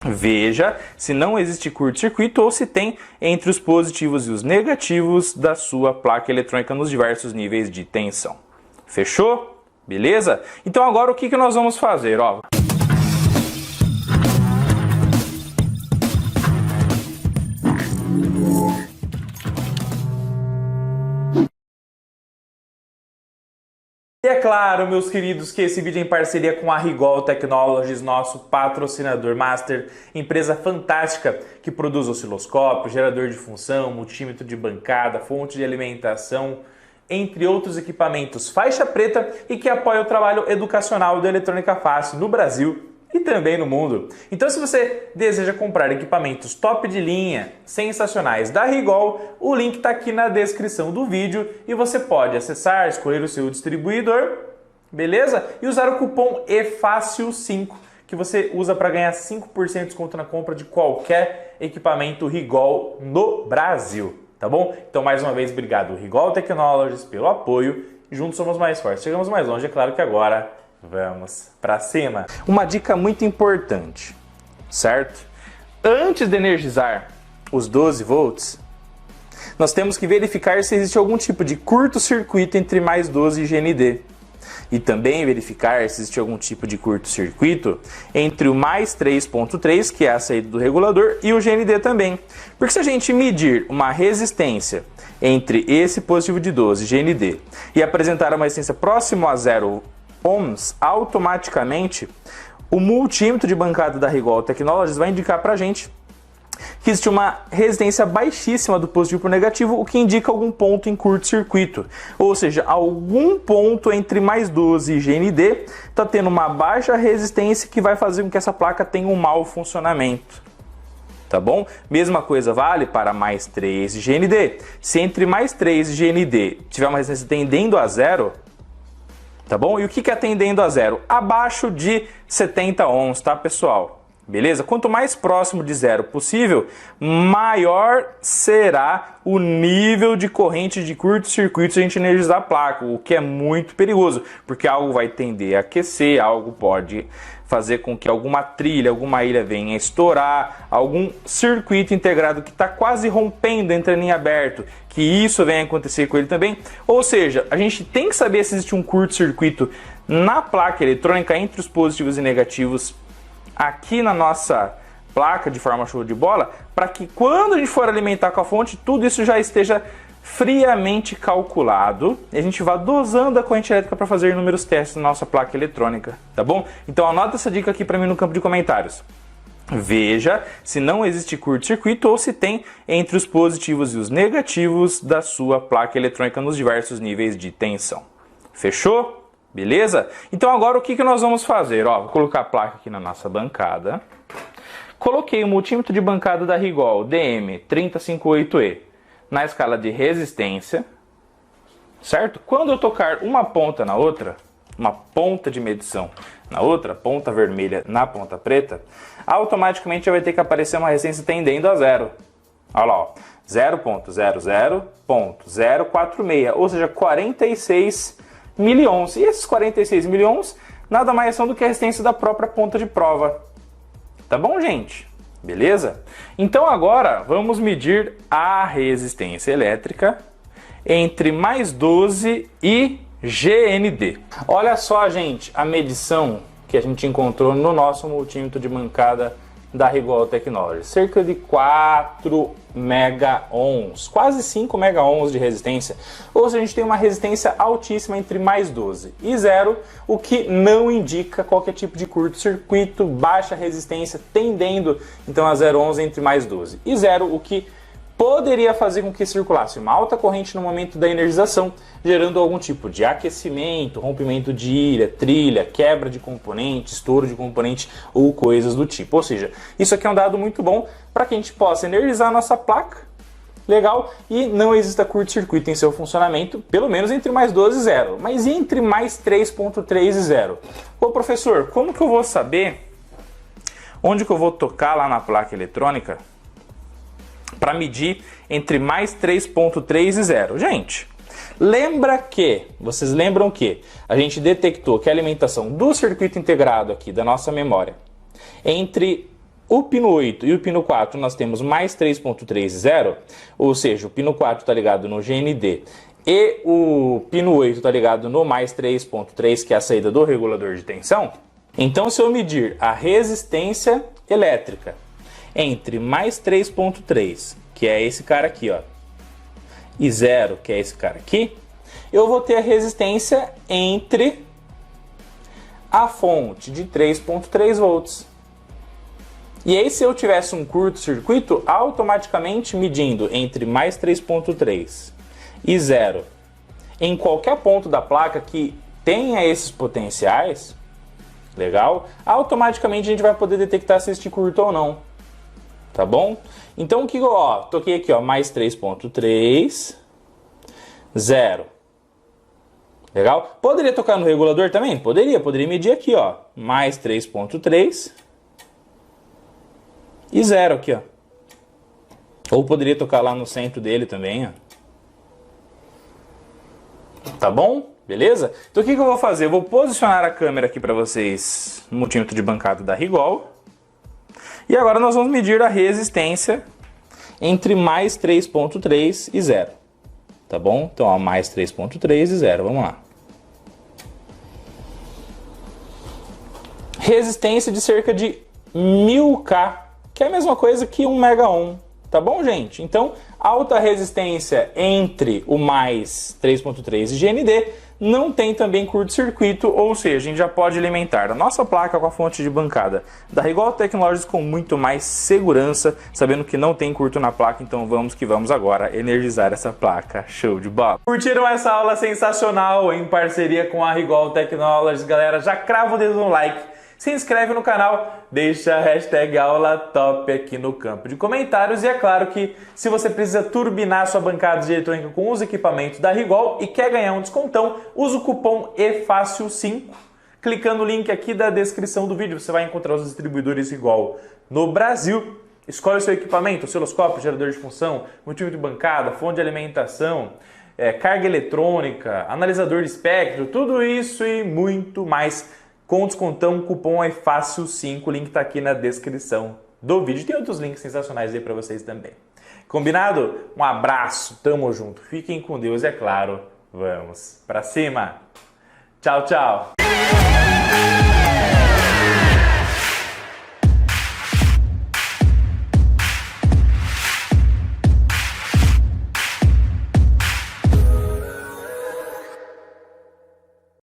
Veja se não existe curto-circuito ou se tem entre os positivos e os negativos da sua placa eletrônica nos diversos níveis de tensão. Fechou? Beleza? Então agora o que nós vamos fazer? Ó. E é claro, meus queridos, que esse vídeo é em parceria com a Rigol Technologies, nosso patrocinador master, empresa fantástica que produz osciloscópio, gerador de função, multímetro de bancada, fonte de alimentação, entre outros equipamentos faixa preta e que apoia o trabalho educacional do Eletrônica Fácil no Brasil e também no mundo. Então, se você deseja comprar equipamentos top de linha, sensacionais da Rigol, o link está aqui na descrição do vídeo e você pode acessar, escolher o seu distribuidor, beleza? E usar o cupom EFÁCIL5, que você usa para ganhar 5% de desconto na compra de qualquer equipamento Rigol no Brasil, tá bom? Então, mais uma vez, obrigado Rigol Technologies pelo apoio. Juntos somos mais fortes. Chegamos mais longe, é claro que agora vamos para cima. Uma dica muito importante, certo? Antes de energizar os 12 volts, nós temos que verificar se existe algum tipo de curto-circuito entre mais 12 e GND. E também verificar se existe algum tipo de curto-circuito entre o mais 3.3, que é a saída do regulador, e o GND também. Porque se a gente medir uma resistência entre esse positivo de 12 GND e apresentar uma resistência próxima a 0 ohms, automaticamente o multímetro de bancada da Rigol Technologies vai indicar para a gente que existe uma resistência baixíssima do positivo para o negativo, o que indica algum ponto em curto-circuito. Ou seja, algum ponto entre mais 12 e GND está tendo uma baixa resistência que vai fazer com que essa placa tenha um mau funcionamento. Tá bom? Mesma coisa vale para mais 3 e GND. Se entre mais 3 e GND tiver uma resistência tendendo a zero, tá bom? E o que é tendendo a zero? Abaixo de 70 ohms, tá, pessoal? Beleza? Quanto mais próximo de zero possível, maior será o nível de corrente de curto-circuito se a gente energizar a placa, o que é muito perigoso, porque algo vai tender a aquecer, algo pode fazer com que alguma trilha, alguma ilha venha estourar, algum circuito integrado que está quase rompendo, entrando em aberto, que isso venha acontecer com ele também. Ou seja, a gente tem que saber se existe um curto-circuito na placa eletrônica entre os positivos e negativos aqui na nossa placa de forma show de bola, para que quando a gente for alimentar com a fonte, tudo isso já esteja friamente calculado e a gente vá dosando a corrente elétrica para fazer inúmeros testes na nossa placa eletrônica, tá bom? Então anota essa dica aqui para mim no campo de comentários. Veja se não existe curto-circuito ou se tem entre os positivos e os negativos da sua placa eletrônica nos diversos níveis de tensão. Fechou? Beleza? Então agora o que nós vamos fazer? Ó, vou colocar a placa aqui na nossa bancada. Coloquei o multímetro de bancada da Rigol DM3058E na escala de resistência, certo? Quando eu tocar uma ponta na outra, uma ponta de medição na outra, ponta vermelha na ponta preta, automaticamente vai ter que aparecer uma resistência tendendo a zero. Olha lá, ó, 0.00.046, ou seja, 46 miliohms. E esses 46 miliohms nada mais são do que a resistência da própria ponta de prova. Tá bom, gente? Beleza? Então agora vamos medir a resistência elétrica entre mais 12 e GND. Olha só, gente, a medição que a gente encontrou no nosso multímetro de bancada da Rigol Technologies. Cerca de 4 mega-ohms, quase 5 mega-ohms de resistência. Ou seja, a gente tem uma resistência altíssima entre mais 12 e 0, o que não indica qualquer tipo de curto-circuito, baixa resistência, tendendo então a 0 ohms entre mais 12 e 0, o que poderia fazer com que circulasse uma alta corrente no momento da energização, gerando algum tipo de aquecimento, rompimento de ilha, trilha, quebra de componente, estouro de componente ou coisas do tipo. Ou seja, isso aqui é um dado muito bom para que a gente possa energizar a nossa placa, legal, e não exista curto-circuito em seu funcionamento, pelo menos entre mais 12 e 0. Mas e entre mais 3.3 e 0? Ô professor, como que eu vou saber onde que eu vou tocar lá na placa eletrônica para medir entre mais 3.3 e 0. Gente, vocês lembram que a gente detectou que a alimentação do circuito integrado aqui da nossa memória entre o pino 8 e o pino 4 nós temos mais 3.3 e 0, ou seja, o pino 4 está ligado no GND e o pino 8 está ligado no mais 3.3, que é a saída do regulador de tensão. Então, se eu medir a resistência elétrica entre mais 3.3, que é esse cara aqui, ó, e 0, que é esse cara aqui, eu vou ter a resistência entre a fonte de 3.3 volts. E aí, se eu tivesse um curto-circuito, automaticamente medindo entre mais 3.3 e 0 em qualquer ponto da placa que tenha esses potenciais, legal, automaticamente a gente vai poder detectar se este curto ou não, tá bom? Então, o que ó, toquei aqui, ó, mais 3.3, 0. Legal? Poderia tocar no regulador também? Poderia medir aqui, ó, mais 3.3 e 0 aqui, ó. Ou poderia tocar lá no centro dele também, ó. Tá bom? Beleza? Então o que eu vou fazer? Eu vou posicionar a câmera aqui para vocês no multímetro de bancada da Rigol. E agora nós vamos medir a resistência entre mais 3.3 e 0. Tá bom? Então, ó, mais 3.3 e 0. Vamos lá. Resistência de cerca de 1000K, que é a mesma coisa que 1 mega ohm. Tá bom, gente? Então, alta resistência entre o mais 3.3 e GND não tem também curto-circuito, ou seja, a gente já pode alimentar a nossa placa com a fonte de bancada da Rigol Technologies com muito mais segurança, sabendo que não tem curto na placa. Então vamos que vamos agora energizar essa placa. Show de bola! Curtiram essa aula sensacional em parceria com a Rigol Technologies? Galera, já crava o dedo no like, se inscreve no canal, deixa a hashtag aula top aqui no campo de comentários. E é claro que se você precisa turbinar sua bancada de eletrônica com os equipamentos da Rigol e quer ganhar um descontão, usa o cupom EFÁCIL5. Clicando no link aqui da descrição do vídeo, você vai encontrar os distribuidores Rigol no Brasil. Escolhe o seu equipamento, osciloscópio, gerador de função, multímetro de bancada, fonte de alimentação, carga eletrônica, analisador de espectro, tudo isso e muito mais. Com descontão, cupom é FÁCIL5, o link está aqui na descrição do vídeo. Tem outros links sensacionais aí para vocês também. Combinado? Um abraço, tamo junto. Fiquem com Deus, é claro. Vamos pra cima. Tchau, tchau.